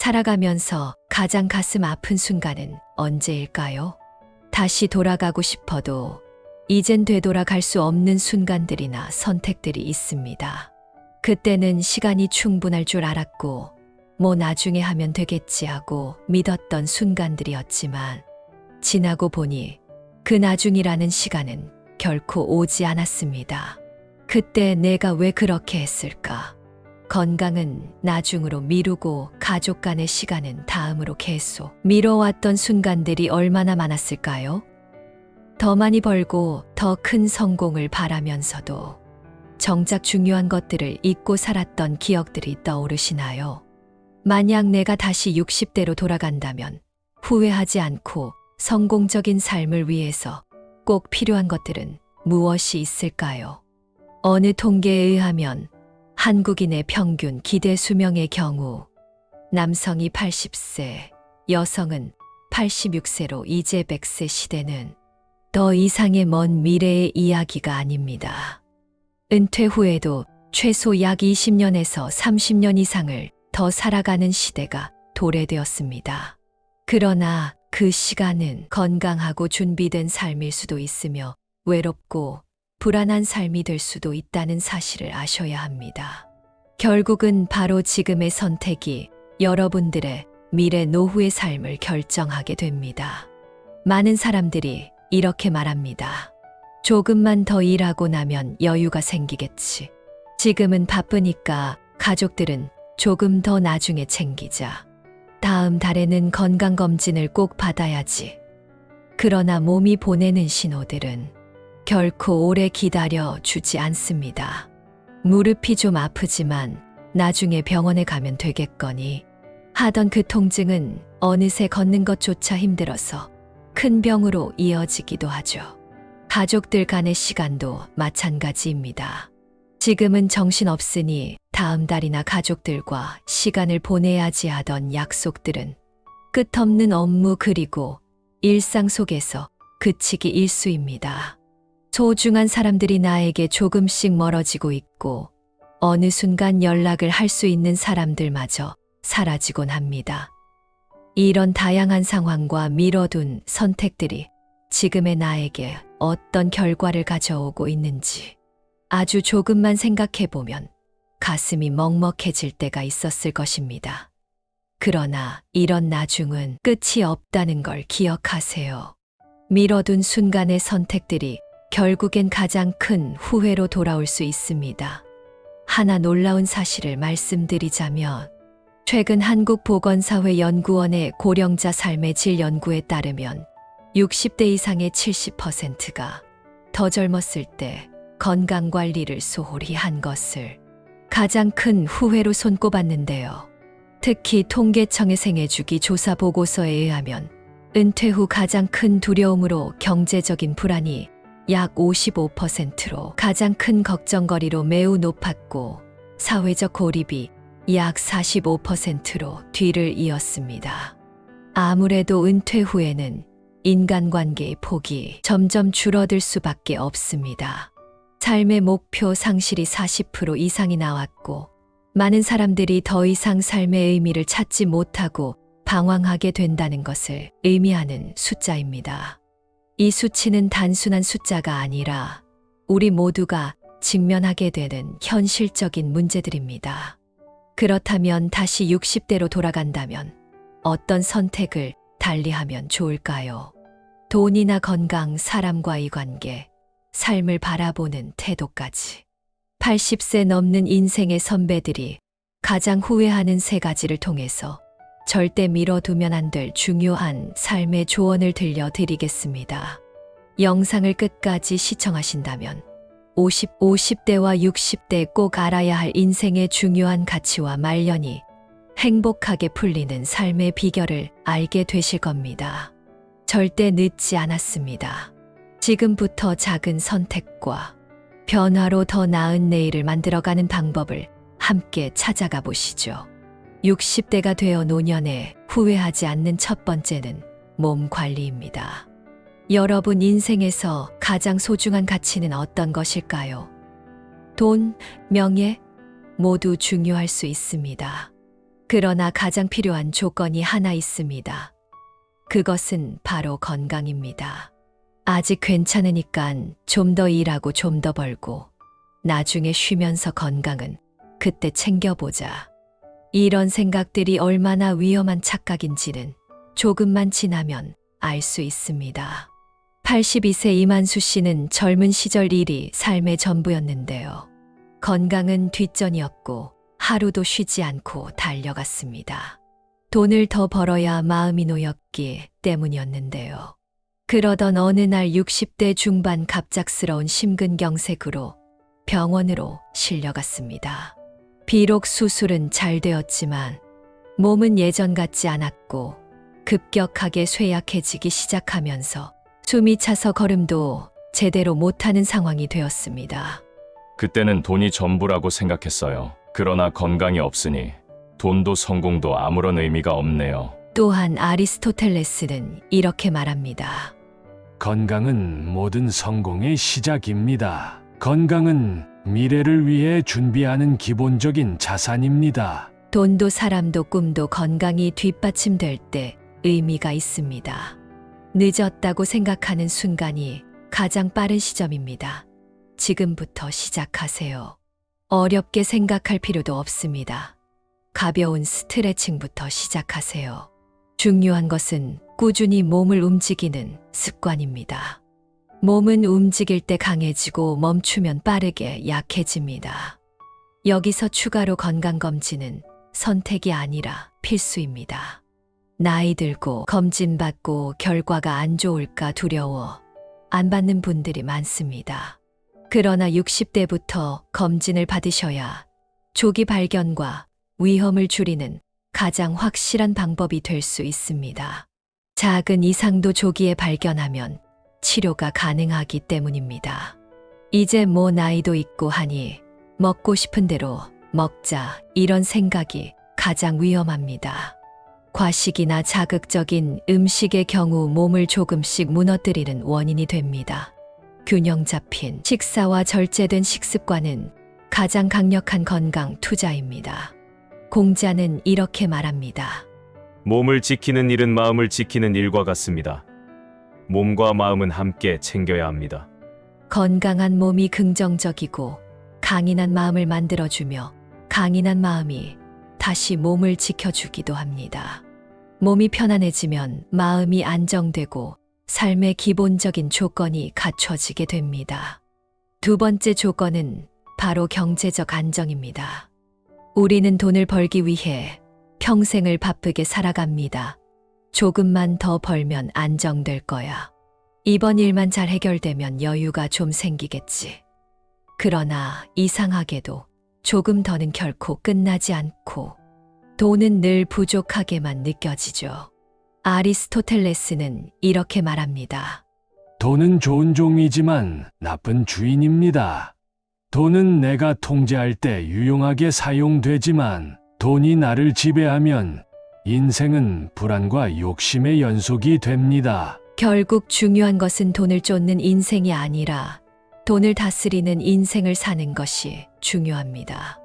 살아가면서 가장 가슴 아픈 순간은 언제일까요? 다시 돌아가고 싶어도 이젠 되돌아갈 수 없는 순간들이나 선택들이 있습니다. 그때는 시간이 충분할 줄 알았고, 뭐 나중에 하면 되겠지 하고 믿었던 순간들이었지만, 지나고 보니 그 나중이라는 시간은 결코 오지 않았습니다. 그때 내가 왜 그렇게 했을까? 건강은 나중으로 미루고 가족 간의 시간은 다음으로 계속 미뤄왔던 순간들이 얼마나 많았을까요? 더 많이 벌고 더 큰 성공을 바라면서도 정작 중요한 것들을 잊고 살았던 기억들이 떠오르시나요? 만약 내가 다시 60대로 돌아간다면 후회하지 않고 성공적인 삶을 위해서 꼭 필요한 것들은 무엇이 있을까요? 어느 통계에 의하면 한국인의 평균 기대 수명의 경우 남성이 80세, 여성은 86세로 이제 100세 시대는 더 이상의 먼 미래의 이야기가 아닙니다. 은퇴 후에도 최소 약 20년에서 30년 이상을 더 살아가는 시대가 도래되었습니다. 그러나 그 시간은 건강하고 준비된 삶일 수도 있으며 외롭고 불안한 삶이 될 수도 있다는 사실을 아셔야 합니다. 결국은 바로 지금의 선택이 여러분들의 미래 노후의 삶을 결정하게 됩니다. 많은 사람들이 이렇게 말합니다. 조금만 더 일하고 나면 여유가 생기겠지. 지금은 바쁘니까 가족들은 조금 더 나중에 챙기자. 다음 달에는 건강검진을 꼭 받아야지. 그러나 몸이 보내는 신호들은 결코 오래 기다려 주지 않습니다. 무릎이 좀 아프지만 나중에 병원에 가면 되겠거니 하던 그 통증은 어느새 걷는 것조차 힘들어서 큰 병으로 이어지기도 하죠. 가족들 간의 시간도 마찬가지입니다. 지금은 정신없으니 다음 달이나 가족들과 시간을 보내야지 하던 약속들은 끝없는 업무 그리고 일상 속에서 그치기 일쑤입니다. 소중한 사람들이 나에게 조금씩 멀어지고 있고 어느 순간 연락을 할 수 있는 사람들마저 사라지곤 합니다. 이런 다양한 상황과 미뤄둔 선택들이 지금의 나에게 어떤 결과를 가져오고 있는지 아주 조금만 생각해보면 가슴이 먹먹해질 때가 있었을 것입니다. 그러나 이런 나중은 끝이 없다는 걸 기억하세요. 미뤄둔 순간의 선택들이 결국엔 가장 큰 후회로 돌아올 수 있습니다. 하나 놀라운 사실을 말씀드리자면 최근 한국보건사회연구원의 고령자 삶의 질 연구에 따르면 60대 이상의 70%가 더 젊었을 때 건강관리를 소홀히 한 것을 가장 큰 후회로 손꼽았는데요. 특히 통계청의 생애주기 조사 보고서에 의하면 은퇴 후 가장 큰 두려움으로 경제적인 불안이 약 55%로 가장 큰 걱정거리로 매우 높았고 사회적 고립이 약 45%로 뒤를 이었습니다. 아무래도 은퇴 후에는 인간관계의 폭이 점점 줄어들 수밖에 없습니다. 삶의 목표 상실이 40% 이상이 나왔고 많은 사람들이 더 이상 삶의 의미를 찾지 못하고 방황하게 된다는 것을 의미하는 숫자입니다. 이 수치는 단순한 숫자가 아니라 우리 모두가 직면하게 되는 현실적인 문제들입니다. 그렇다면 다시 60대로 돌아간다면 어떤 선택을 달리하면 좋을까요? 돈이나 건강, 사람과의 관계, 삶을 바라보는 태도까지. 80세 넘는 인생의 선배들이 가장 후회하는 3가지를 통해서 절대 미뤄두면 안 될 중요한 삶의 조언을 들려드리겠습니다. 영상을 끝까지 시청하신다면 50대와 60대 꼭 알아야 할 인생의 중요한 가치와 말년이 행복하게 풀리는 삶의 비결을 알게 되실 겁니다. 절대 늦지 않았습니다. 지금부터 작은 선택과 변화로 더 나은 내일을 만들어가는 방법을 함께 찾아가 보시죠. 60대가 되어 노년에 후회하지 않는 첫 번째는 몸 관리입니다. 여러분 인생에서 가장 소중한 가치는 어떤 것일까요? 돈, 명예 모두 중요할 수 있습니다. 그러나 가장 필요한 조건이 하나 있습니다. 그것은 바로 건강입니다. 아직 괜찮으니깐 좀 더 일하고 좀 더 벌고 나중에 쉬면서 건강은 그때 챙겨보자. 이런 생각들이 얼마나 위험한 착각인지는 조금만 지나면 알 수 있습니다. 82세 이만수 씨는 젊은 시절 일이 삶의 전부였는데요. 건강은 뒷전이었고 하루도 쉬지 않고 달려갔습니다. 돈을 더 벌어야 마음이 놓였기 때문이었는데요. 그러던 어느 날 60대 중반 갑작스러운 심근경색으로 병원으로 실려갔습니다. 비록 수술은 잘 되었지만 몸은 예전 같지 않았고 급격하게 쇠약해지기 시작하면서 숨이 차서 걸음도 제대로 못하는 상황이 되었습니다. 그때는 돈이 전부라고 생각했어요. 그러나 건강이 없으니 돈도 성공도 아무런 의미가 없네요. 또한 아리스토텔레스는 이렇게 말합니다. 건강은 모든 성공의 시작입니다. 건강은 미래를 위해 준비하는 기본적인 자산입니다. 돈도 사람도 꿈도 건강이 뒷받침될 때 의미가 있습니다. 늦었다고 생각하는 순간이 가장 빠른 시점입니다. 지금부터 시작하세요. 어렵게 생각할 필요도 없습니다. 가벼운 스트레칭부터 시작하세요. 중요한 것은 꾸준히 몸을 움직이는 습관입니다. 몸은 움직일 때 강해지고 멈추면 빠르게 약해집니다. 여기서 추가로 건강검진은 선택이 아니라 필수입니다. 나이 들고 검진 받고 결과가 안 좋을까 두려워 안 받는 분들이 많습니다. 그러나 60대부터 검진을 받으셔야 조기 발견과 위험을 줄이는 가장 확실한 방법이 될 수 있습니다. 작은 이상도 조기에 발견하면 치료가 가능하기 때문입니다. 이제 뭐 나이도 있고 하니 먹고 싶은 대로 먹자 이런 생각이 가장 위험합니다. 과식이나 자극적인 음식의 경우 몸을 조금씩 무너뜨리는 원인이 됩니다. 균형 잡힌 식사와 절제된 식습관은 가장 강력한 건강 투자입니다. 공자는 이렇게 말합니다. 몸을 지키는 일은 마음을 지키는 일과 같습니다. 몸과 마음은 함께 챙겨야 합니다. 건강한 몸이 긍정적이고 강인한 마음을 만들어주며 강인한 마음이 다시 몸을 지켜주기도 합니다. 몸이 편안해지면 마음이 안정되고 삶의 기본적인 조건이 갖춰지게 됩니다. 두 번째 조건은 바로 경제적 안정입니다. 우리는 돈을 벌기 위해 평생을 바쁘게 살아갑니다. 조금만 더 벌면 안정될 거야. 이번 일만 잘 해결되면 여유가 좀 생기겠지. 그러나 이상하게도 조금 더는 결코 끝나지 않고 돈은 늘 부족하게만 느껴지죠. 아리스토텔레스는 이렇게 말합니다. 돈은 좋은 종이지만 나쁜 주인입니다. 돈은 내가 통제할 때 유용하게 사용되지만 돈이 나를 지배하면 인생은 불안과 욕심의 연속이 됩니다. 결국 중요한 것은 돈을 쫓는 인생이 아니라 돈을 다스리는 인생을 사는 것이 중요합니다.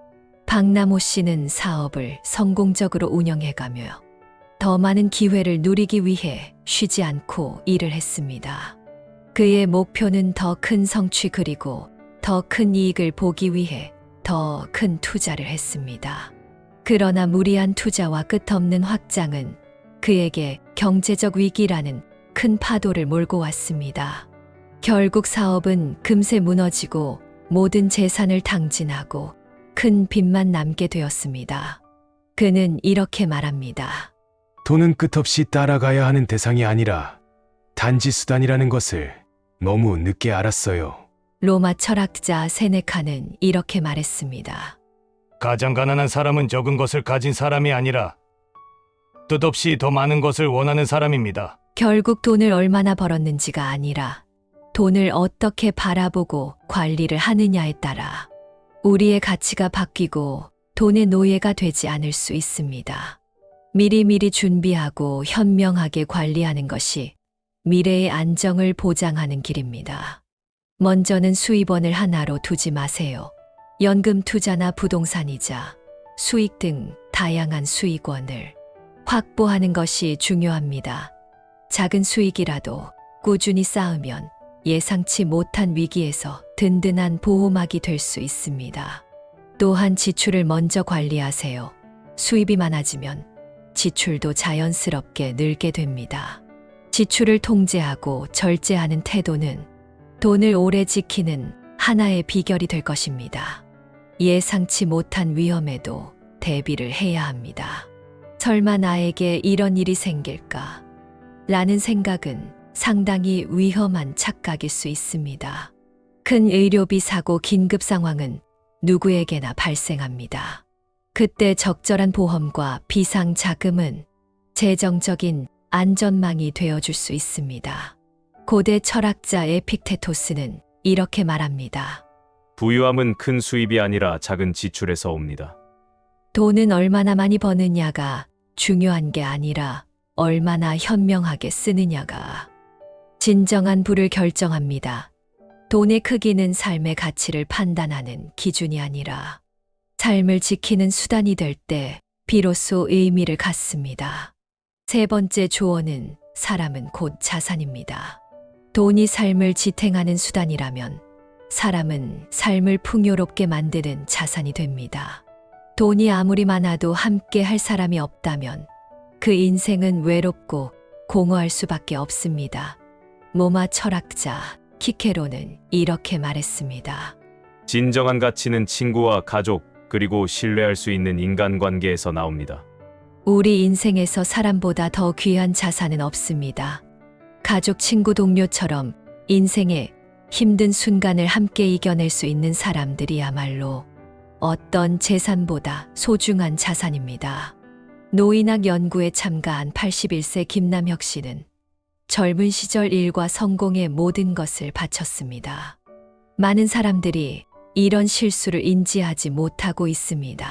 박남호 씨는 사업을 성공적으로 운영해가며 더 많은 기회를 누리기 위해 쉬지 않고 일을 했습니다. 그의 목표는 더 큰 성취 그리고 더 큰 이익을 보기 위해 더 큰 투자를 했습니다. 그러나 무리한 투자와 끝없는 확장은 그에게 경제적 위기라는 큰 파도를 몰고 왔습니다. 결국 사업은 금세 무너지고 모든 재산을 탕진하고 큰 빚만 남게 되었습니다. 그는 이렇게 말합니다. 돈은 끝없이 따라가야 하는 대상이 아니라 단지 수단이라는 것을 너무 늦게 알았어요. 로마 철학자 세네카는 이렇게 말했습니다. 가장 가난한 사람은 적은 것을 가진 사람이 아니라 뜻없이 더 많은 것을 원하는 사람입니다. 결국 돈을 얼마나 벌었는지가 아니라 돈을 어떻게 바라보고 관리를 하느냐에 따라 우리의 가치가 바뀌고 돈의 노예가 되지 않을 수 있습니다. 미리미리 준비하고 현명하게 관리하는 것이 미래의 안정을 보장하는 길입니다. 먼저는 수입원을 하나로 두지 마세요. 연금 투자나 부동산 이자, 수익 등 다양한 수익원을 확보하는 것이 중요합니다. 작은 수익이라도 꾸준히 쌓으면 예상치 못한 위기에서 든든한 보호막이 될 수 있습니다. 또한 지출을 먼저 관리하세요. 수입이 많아지면 지출도 자연스럽게 늘게 됩니다. 지출을 통제하고 절제하는 태도는 돈을 오래 지키는 하나의 비결이 될 것입니다. 예상치 못한 위험에도 대비를 해야 합니다. 설마 나에게 이런 일이 생길까? 라는 생각은 상당히 위험한 착각일 수 있습니다. 큰 의료비 사고 긴급 상황은 누구에게나 발생합니다. 그때 적절한 보험과 비상 자금은 재정적인 안전망이 되어줄 수 있습니다. 고대 철학자 에픽테토스는 이렇게 말합니다. 부유함은 큰 수입이 아니라 작은 지출에서 옵니다. 돈은 얼마나 많이 버느냐가 중요한 게 아니라 얼마나 현명하게 쓰느냐가 진정한 부를 결정합니다. 돈의 크기는 삶의 가치를 판단하는 기준이 아니라 삶을 지키는 수단이 될 때 비로소 의미를 갖습니다. 세 번째 조언은 사람은 곧 자산입니다. 돈이 삶을 지탱하는 수단이라면 사람은 삶을 풍요롭게 만드는 자산이 됩니다. 돈이 아무리 많아도 함께 할 사람이 없다면 그 인생은 외롭고 공허할 수밖에 없습니다. 로마 철학자 키케로는 이렇게 말했습니다. 진정한 가치는 친구와 가족, 그리고 신뢰할 수 있는 인간관계에서 나옵니다. 우리 인생에서 사람보다 더 귀한 자산은 없습니다. 가족, 친구, 동료처럼 인생의 힘든 순간을 함께 이겨낼 수 있는 사람들이야말로 어떤 재산보다 소중한 자산입니다. 노인학 연구에 참가한 81세 김남혁 씨는 젊은 시절 일과 성공에 모든 것을 바쳤습니다. 많은 사람들이 이런 실수를 인지하지 못하고 있습니다.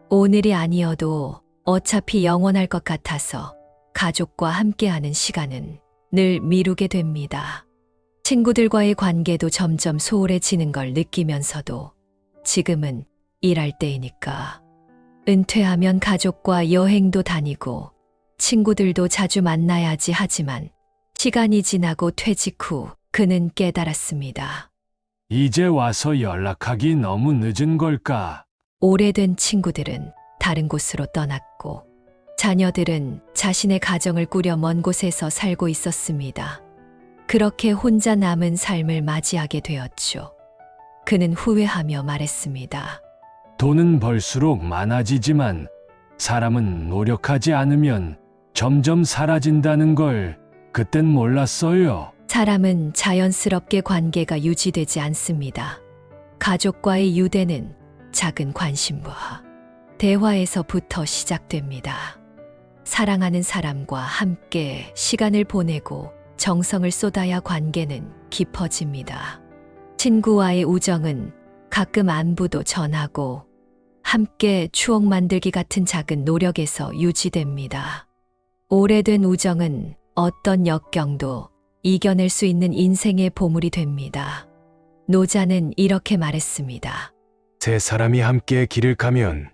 오늘이 아니어도 어차피 영원할 것 같아서 가족과 함께하는 시간은 늘 미루게 됩니다. 친구들과의 관계도 점점 소홀해지는 걸 느끼면서도 지금은 일할 때이니까. 은퇴하면 가족과 여행도 다니고 친구들도 자주 만나야지 하지만 시간이 지나고 퇴직 후 그는 깨달았습니다. 이제 와서 연락하기 너무 늦은 걸까? 오래된 친구들은 다른 곳으로 떠났고 자녀들은 자신의 가정을 꾸려 먼 곳에서 살고 있었습니다. 그렇게 혼자 남은 삶을 맞이하게 되었죠. 그는 후회하며 말했습니다. 돈은 벌수록 많아지지만 사람은 노력하지 않으면 점점 사라진다는 걸 그땐 몰랐어요. 사람은 자연스럽게 관계가 유지되지 않습니다. 가족과의 유대는 작은 관심과 대화에서부터 시작됩니다. 사랑하는 사람과 함께 시간을 보내고 정성을 쏟아야 관계는 깊어집니다. 친구와의 우정은 가끔 안부도 전하고 함께 추억 만들기 같은 작은 노력에서 유지됩니다. 오래된 우정은 어떤 역경도 이겨낼 수 있는 인생의 보물이 됩니다. 노자는 이렇게 말했습니다. 세 사람이 함께 길을 가면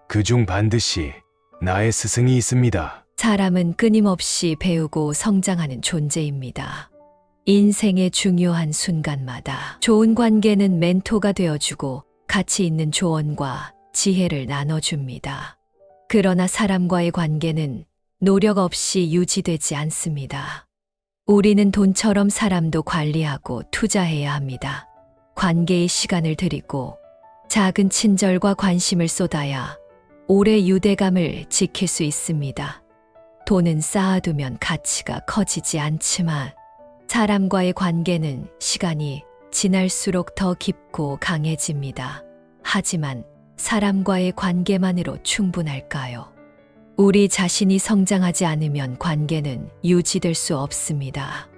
그중 반드시 나의 스승이 있습니다. 사람은 끊임없이 배우고 성장하는 존재입니다. 인생의 중요한 순간마다 좋은 관계는 멘토가 되어주고 가치 있는 조언과 지혜를 나눠줍니다. 그러나 사람과의 관계는 노력 없이 유지되지 않습니다. 우리는 돈처럼 사람도 관리하고 투자해야 합니다. 관계에 시간을 들이고 작은 친절과 관심을 쏟아야 오래 유대감을 지킬 수 있습니다. 돈은 쌓아두면 가치가 커지지 않지만 사람과의 관계는 시간이 지날수록 더 깊고 강해집니다. 하지만 사람과의 관계만으로 충분할까요? 우리 자신이 성장하지 않으면 관계는 유지될 수 없습니다.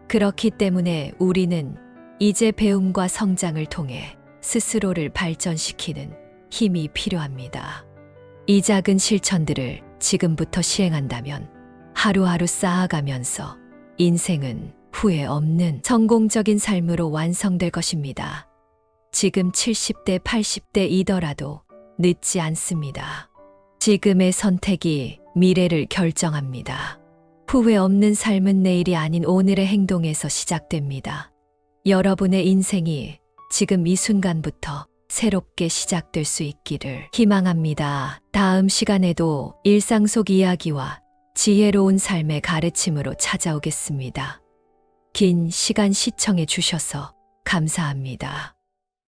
그렇기 때문에 우리는 이제 배움과 성장을 통해 스스로를 발전시키는 힘이 필요합니다. 이 작은 실천들을 지금부터 시행한다면 하루하루 쌓아가면서 인생은 후회 없는 성공적인 삶으로 완성될 것입니다. 지금 70대, 80대이더라도 늦지 않습니다. 지금의 선택이 미래를 결정합니다. 후회 없는 삶은 내일이 아닌 오늘의 행동에서 시작됩니다. 여러분의 인생이 지금 이 순간부터 새롭게 시작될 수 있기를 희망합니다. 다음 시간에도 일상 속 이야기와 지혜로운 삶의 가르침으로 찾아오겠습니다. 긴 시간 시청해 주셔서 감사합니다.